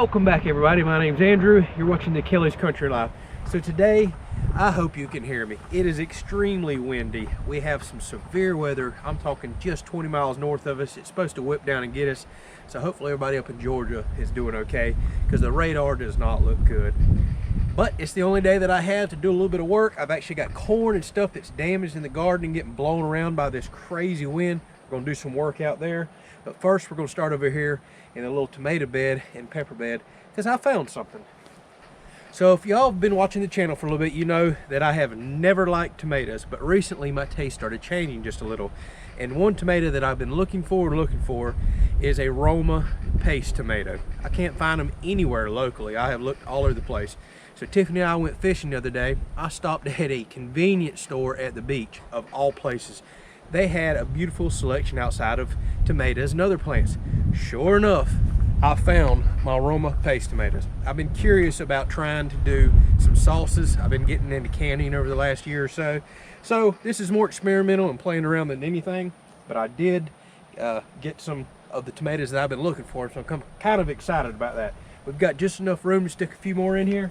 Welcome back, everybody. My name's Andrew. You're watching the Kelly's Country Life. So today, I hope you can hear me. It is extremely windy. We have some severe weather. I'm talking just 20 miles north of us. It's supposed to whip down and get us. So hopefully everybody up in Georgia is doing okay, because the radar does not look good. But it's the only day that I have to do a little bit of work. I've actually got corn and stuff that's damaged in the garden and getting blown around by this crazy wind. We're gonna do some work out there. But first, we're gonna start over here in a little tomato bed and pepper bed, because I found something. So if y'all have been watching the channel for a little bit, you know that I have never liked tomatoes, but recently my taste started changing just a little. And one tomato that I've been looking for is a Roma paste tomato. I can't find them anywhere locally. I have looked all over the place. So Tiffany and I went fishing the other day. I stopped at a convenience store at the beach, of all places. They had a beautiful selection outside of tomatoes and other plants. Sure enough, I found my Roma paste tomatoes. I've been curious about trying to do some sauces. I've been getting into canning over the last year or so. So this is more experimental and playing around than anything, but I did get some of the tomatoes that I've been looking for, so I'm kind of excited about that. We've got just enough room to stick a few more in here.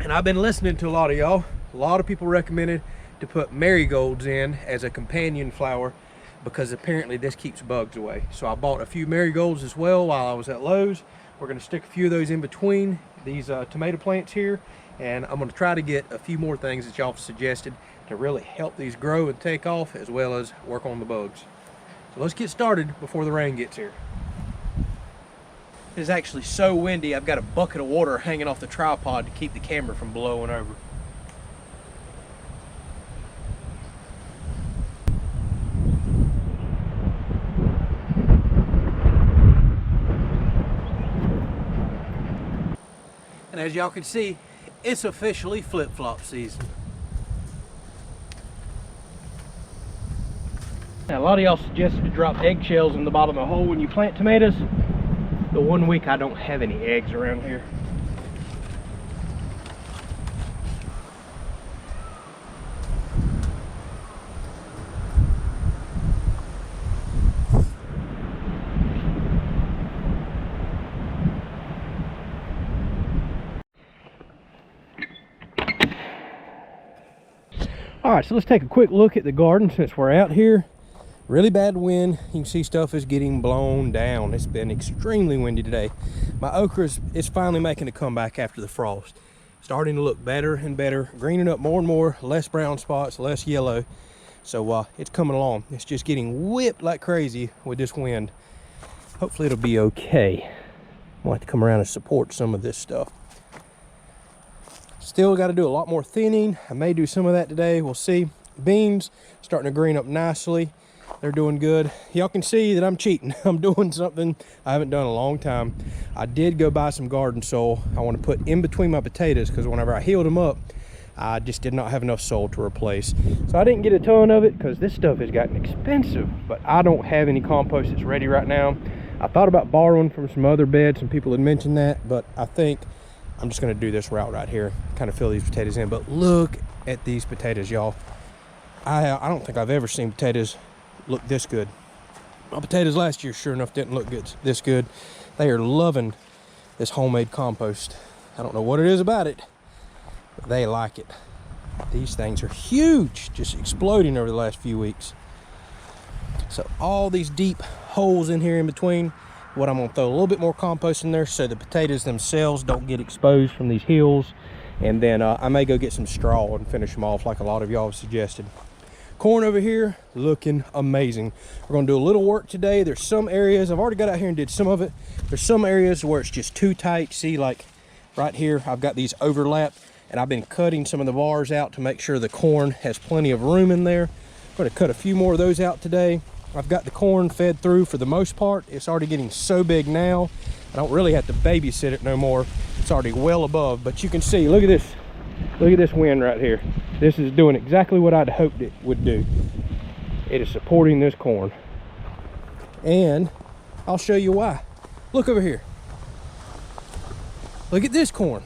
And I've been listening to a lot of y'all. A lot of people recommended to put marigolds in as a companion flower, because apparently this keeps bugs away. So I bought a few marigolds as well while I was at Lowe's. We're gonna stick a few of those in between these tomato plants here, and I'm gonna try to get a few more things that y'all have suggested to really help these grow and take off, as well as work on the bugs. So let's get started before the rain gets here. It is actually so windy, I've got a bucket of water hanging off the tripod to keep the camera from blowing over. And as y'all can see, it's officially flip-flop season. Now, a lot of y'all suggested to drop eggshells in the bottom of the hole when you plant tomatoes. The one week I don't have any eggs around here. All right, so let's take a quick look at the garden since we're out here. Really bad wind. You can see stuff is getting blown down. It's been extremely windy today. My okra is finally making a comeback after the frost. Starting to look better and better, greening up more and more, less brown spots, less yellow. So it's coming along. It's just getting whipped like crazy with this wind. Hopefully it'll be okay. I'll have to come around and support some of this stuff. Still got to do a lot more thinning. I may do some of that today. We'll see. Beans starting to green up nicely. They're doing good. Y'all can see that I'm cheating. I'm doing something I haven't done in a long time. I did go buy some garden soil I want to put in between my potatoes, because whenever I healed them up, I just did not have enough soil to replace. So I didn't get a ton of it because this stuff has gotten expensive, but I don't have any compost that's ready right now. I thought about borrowing from some other beds. Some people had mentioned that, but I think I'm just going to do this route right here, kind of fill these potatoes in. But look at these potatoes, y'all. I don't think I've ever seen potatoes look this good. My potatoes last year, sure enough, didn't look this good. They are loving this homemade compost. I don't know what it is about it, but they like it. These things are huge, just exploding over the last few weeks. So all these deep holes in here in between, what I'm gonna throw a little bit more compost in there so the potatoes themselves don't get exposed from these hills. And then I may go get some straw and finish them off like a lot of y'all have suggested. Corn over here looking amazing. We're gonna do a little work today. There's some areas, I've already got out here and did some of it. There's some areas where it's just too tight. See, like right here, I've got these overlapped, and I've been cutting some of the bars out to make sure the corn has plenty of room in there. I'm gonna cut a few more of those out today. I've got the corn fed through for the most part. It's already getting so big now, I don't really have to babysit it no more. It's already well above, but you can see, look at this. Look at this wind right here. This is doing exactly what I'd hoped it would do. It is supporting this corn. And I'll show you why. Look over here. Look at this corn.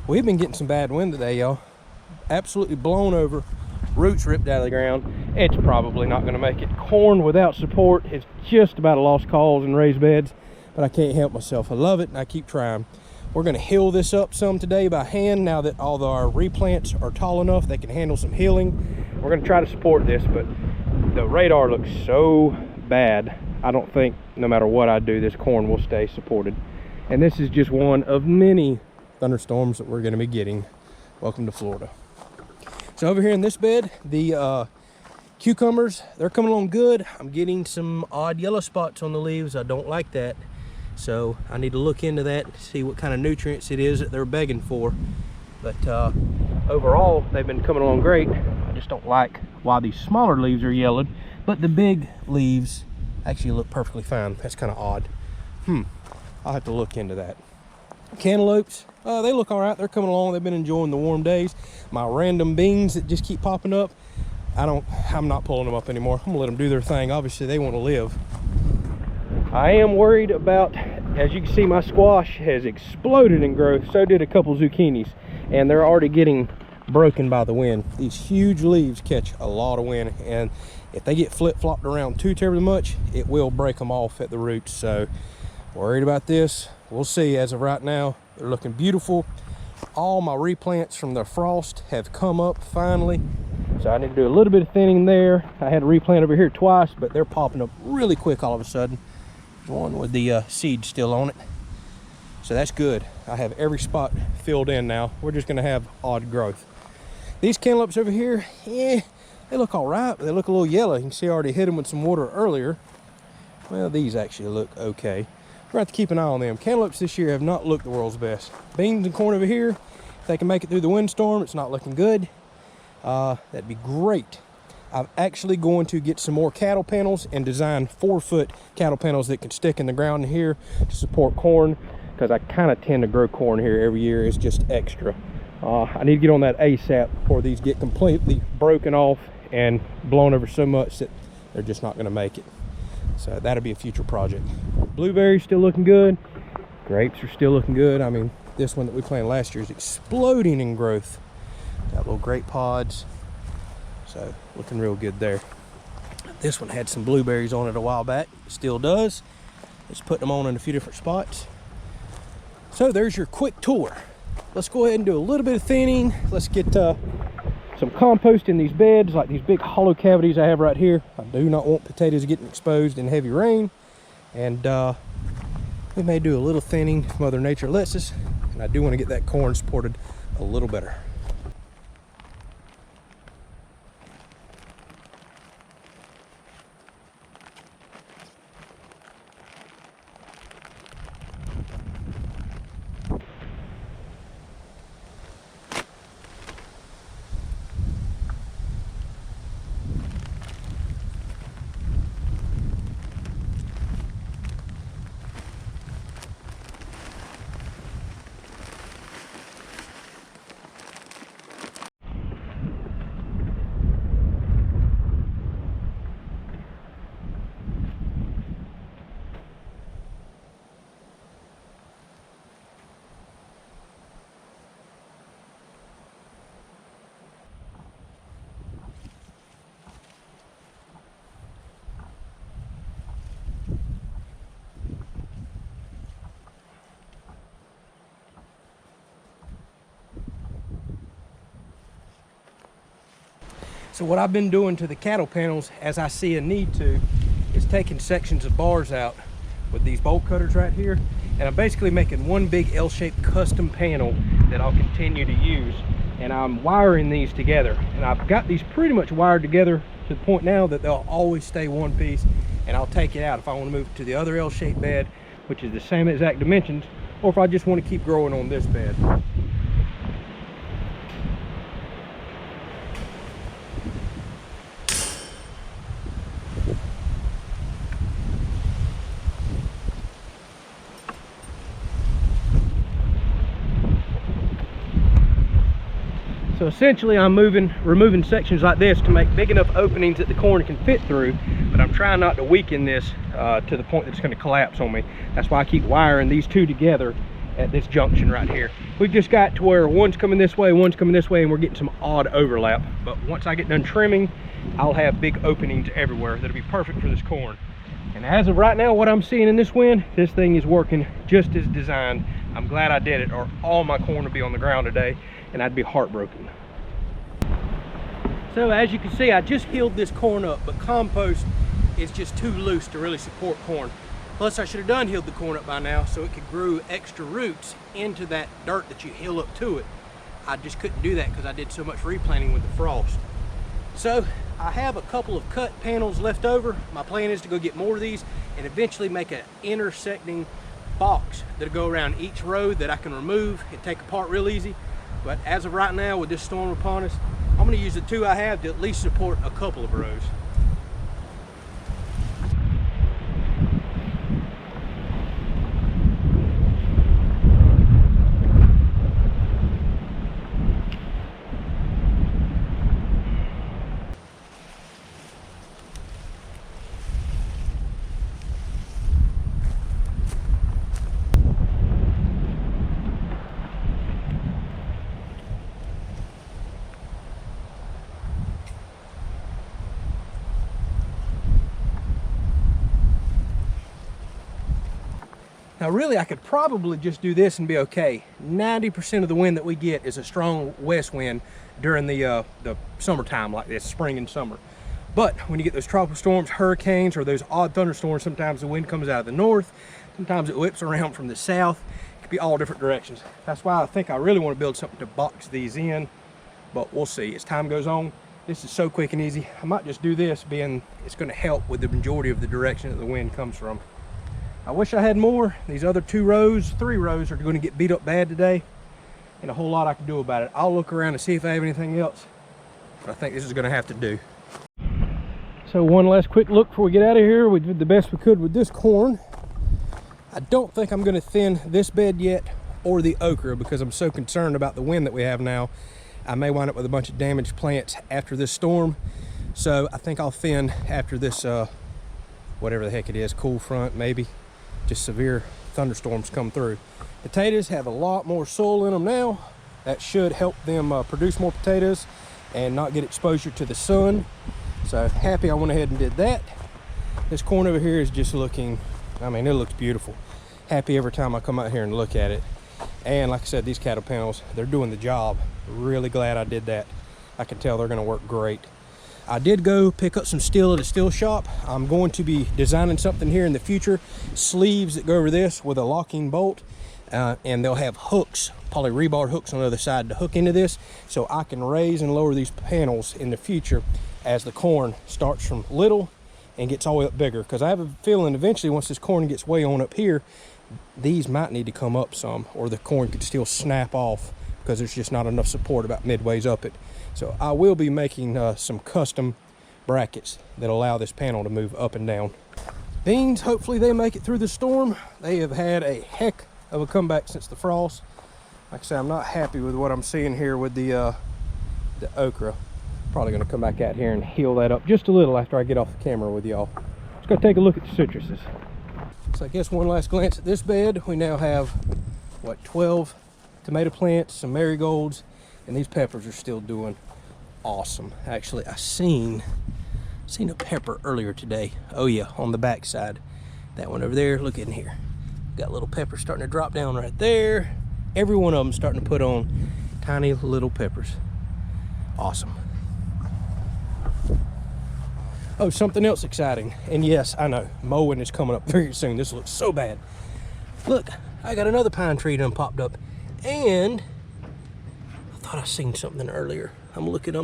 We've been getting some bad wind today, y'all. Absolutely blown over. Roots ripped out of the ground. It's probably not going to make it. Corn without support is just about a lost cause in raised beds. but I can't help myself. I love it and I keep trying. We're gonna hill this up some today by hand now that all our replants are tall enough they can handle some hilling. We're gonna try to support this, but the radar looks so bad. I don't think no matter what I do, this corn will stay supported. And this is just one of many thunderstorms that we're gonna be getting. Welcome to Florida. So over here in this bed, the cucumbers, they're coming along good. I'm getting some odd yellow spots on the leaves. I don't like that. So I need to look into that and see what kind of nutrients it is that they're begging for. But overall, they've been coming along great. I just don't like why these smaller leaves are yellowed, but the big leaves actually look perfectly fine. That's kind of odd. I'll have to look into that. Cantaloupes, they look all right. They're coming along. They've been enjoying the warm days. My random beans that just keep popping up, I'm not pulling them up anymore. I'm gonna let them do their thing. Obviously, they want to live. I am worried about, as you can see, my squash has exploded in growth. So did a couple zucchinis, and they're already getting broken by the wind. These huge leaves catch a lot of wind, and if they get flip-flopped around too terribly much, it will break them off at the roots. So worried about this. We'll see. As of right now, they're looking beautiful. All my replants from the frost have come up finally. So I need to do a little bit of thinning there. I had to replant over here twice, but they're popping up really quick all of a sudden. One with the seed still on it. So that's good. I have every spot filled in now. We're just gonna have odd growth. These cantaloupes over here, they look all right, but they look a little yellow. You can see I already hit them with some water earlier. Well, these actually look okay. We're gonna have to keep an eye on them. Cantaloupes this year have not looked the world's best. Beans and corn over here, if they can make it through the windstorm, it's not looking good. That'd be great. I'm actually going to get some more cattle panels and design 4-foot cattle panels that can stick in the ground in here to support corn, because I kind of tend to grow corn here every year. It's just extra. I need to get on that ASAP before these get completely broken off and blown over so much that they're just not going to make it. So that'll be a future project. Blueberries still looking good. Grapes are still looking good. I mean, this one that we planted last year is exploding in growth. Got little grape pods. So looking real good there. This one had some blueberries on it a while back. It still does. Just putting them on in a few different spots. So there's your quick tour. Let's go ahead and do a little bit of thinning. Let's get some compost in these beds, like these big hollow cavities I have right here. I do not want potatoes getting exposed in heavy rain. And we may do a little thinning if Mother Nature lets us. And I do want to get that corn supported a little better. So what I've been doing to the cattle panels, as I see a need to, is taking sections of bars out with these bolt cutters right here, and I'm basically making one big L-shaped custom panel that I'll continue to use. And I'm wiring these together, and I've got these pretty much wired together to the point now that they'll always stay one piece, and I'll take it out if I want to move it to the other L-shaped bed, which is the same exact dimensions, or if I just want to keep growing on this bed. So essentially I'm removing sections like this to make big enough openings that the corn can fit through, but I'm trying not to weaken this to the point that it's going to collapse on me. That's why I keep wiring these two together at this junction right here. We've just got to where one's coming this way, one's coming this way, and we're getting some odd overlap. But once I get done trimming, I'll have big openings everywhere that'll be perfect for this corn. And as of right now, what I'm seeing in this wind, this thing is working just as designed. I'm glad I did it, or all my corn would be on the ground today and I'd be heartbroken. So as you can see, I just healed this corn up, but compost is just too loose to really support corn. Plus I should have done healed the corn up by now so it could grow extra roots into that dirt that you heal up to it. I just couldn't do that because I did so much replanting with the frost. So I have a couple of cut panels left over. My plan is to go get more of these and eventually make an intersecting box that'll go around each row that I can remove and take apart real easy. But as of right now, with this storm upon us, I'm going to use the two I have to at least support a couple of rows. Now really, I could probably just do this and be okay. 90% of the wind that we get is a strong west wind during the summertime like this, spring and summer. But when you get those tropical storms, hurricanes, or those odd thunderstorms, sometimes the wind comes out of the north, sometimes it whips around from the south. It could be all different directions. That's why I think I really want to build something to box these in, but we'll see as time goes on. This is so quick and easy. I might just do this, being it's going to help with the majority of the direction that the wind comes from. I wish I had more. These other 3 rows are going to get beat up bad today, and a whole lot I can do about it. I'll look around and see if I have anything else, but I think this is going to have to do. So one last quick look before we get out of here. We did the best we could with this corn. I don't think I'm going to thin this bed yet, or the okra, because I'm so concerned about the wind that we have now. I may wind up with a bunch of damaged plants after this storm, so I think I'll thin after this whatever the heck it is, cool front, maybe just severe thunderstorms come through. Potatoes have a lot more soil in them now. That should help them produce more potatoes and not get exposure to the sun. So happy I went ahead and did that. This corn over here is just looking, I mean, it looks beautiful. Happy every time I come out here and look at it. And like I said, these cattle panels, they're doing the job. Really glad I did that. I can tell they're gonna work great. I did go pick up some steel at a steel shop. I'm going to be designing something here in the future, sleeves that go over this with a locking bolt, and they'll have hooks, poly rebar hooks on the other side to hook into this, so I can raise and lower these panels in the future as the corn starts from little and gets all the way up bigger. Because I have a feeling eventually, once this corn gets way on up here, these might need to come up some, or the corn could still snap off because there's just not enough support about midways up it. So I will be making some custom brackets that allow this panel to move up and down. Beans, hopefully they make it through the storm. They have had a heck of a comeback since the frost. Like I said, I'm not happy with what I'm seeing here with the okra. Probably gonna come back out here and heal that up just a little after I get off the camera with y'all. Let's go take a look at the citruses. So I guess one last glance at this bed. We now have, what, 12 tomato plants, some marigolds, and these peppers are still doing awesome. Actually, I seen a pepper earlier today. Oh yeah, on the back side. That one over there, look in here. Got little peppers starting to drop down right there. Every one of them starting to put on tiny little peppers. Awesome. Oh, something else exciting. And yes, I know, mowing is coming up very soon. This looks so bad. Look, I got another pine tree done popped up. And I thought I seen something earlier. I'm looking.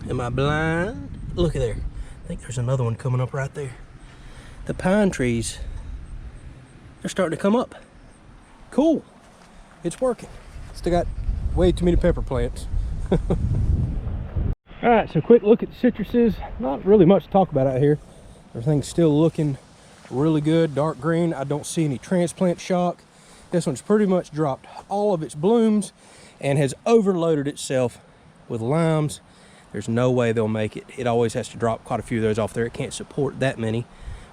Am I blind? Look at there. I think there's another one coming up right there. The pine trees, they're starting to come up. Cool. It's working. Still got way too many pepper plants. All right, so quick look at the citruses. Not really much to talk about out here. Everything's still looking really good, dark green. I don't see any transplant shock. This one's pretty much dropped all of its blooms and has overloaded itself with limes. There's no way they'll make it. It always has to drop quite a few of those off there. It can't support that many.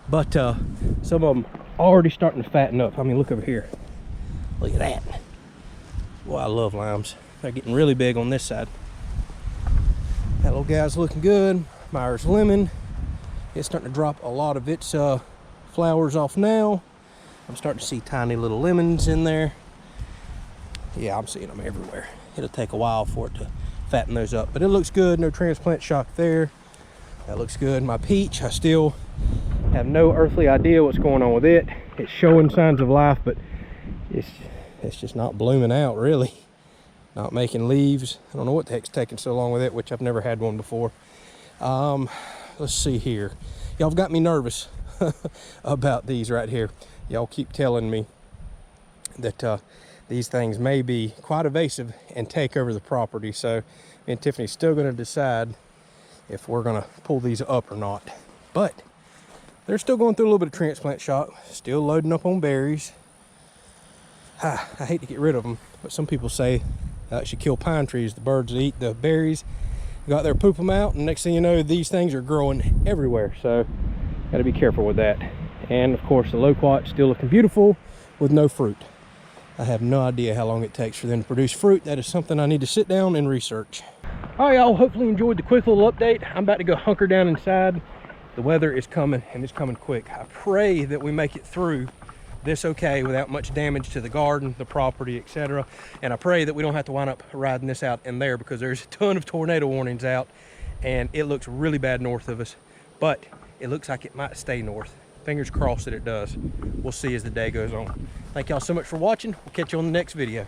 But some of them already starting to fatten up. I mean, look over here. Look at that. Boy, I love limes. They're getting really big on this side. That little guy's looking good. Myers lemon. It's starting to drop a lot of its flowers off now. I'm starting to see tiny little lemons in there. Yeah, I'm seeing them everywhere. It'll take a while for it to fatten those up, but it looks good. No transplant shock there. That looks good. My peach, I still have no earthly idea what's going on with it. It's showing signs of life, but it's just not blooming out, really. Not making leaves. I don't know what the heck's taking so long with it, which I've never had one before. Let's see here. Y'all got me nervous about these right here. Y'all keep telling me that these things may be quite evasive and take over the property. So me and Tiffany's still going to decide if we're going to pull these up or not. But they're still going through a little bit of transplant shock. Still loading up on berries. I hate to get rid of them, but some people say that should kill pine trees. The birds eat the berries, go out there, poop them out, and next thing you know, these things are growing everywhere. So got to be careful with that. And of course, the loquat still looking beautiful with no fruit. I have no idea how long it takes for them to produce fruit. That is something I need to sit down and research. All right, y'all, hopefully you enjoyed the quick little update. I'm about to go hunker down inside. The weather is coming, and it's coming quick. I pray that we make it through this okay without much damage to the garden, the property, etc. And I pray that we don't have to wind up riding this out in there, because there's a ton of tornado warnings out, and it looks really bad north of us, but it looks like it might stay north. Fingers crossed that it does. We'll see as the day goes on. Thank y'all so much for watching. We'll catch you on the next video.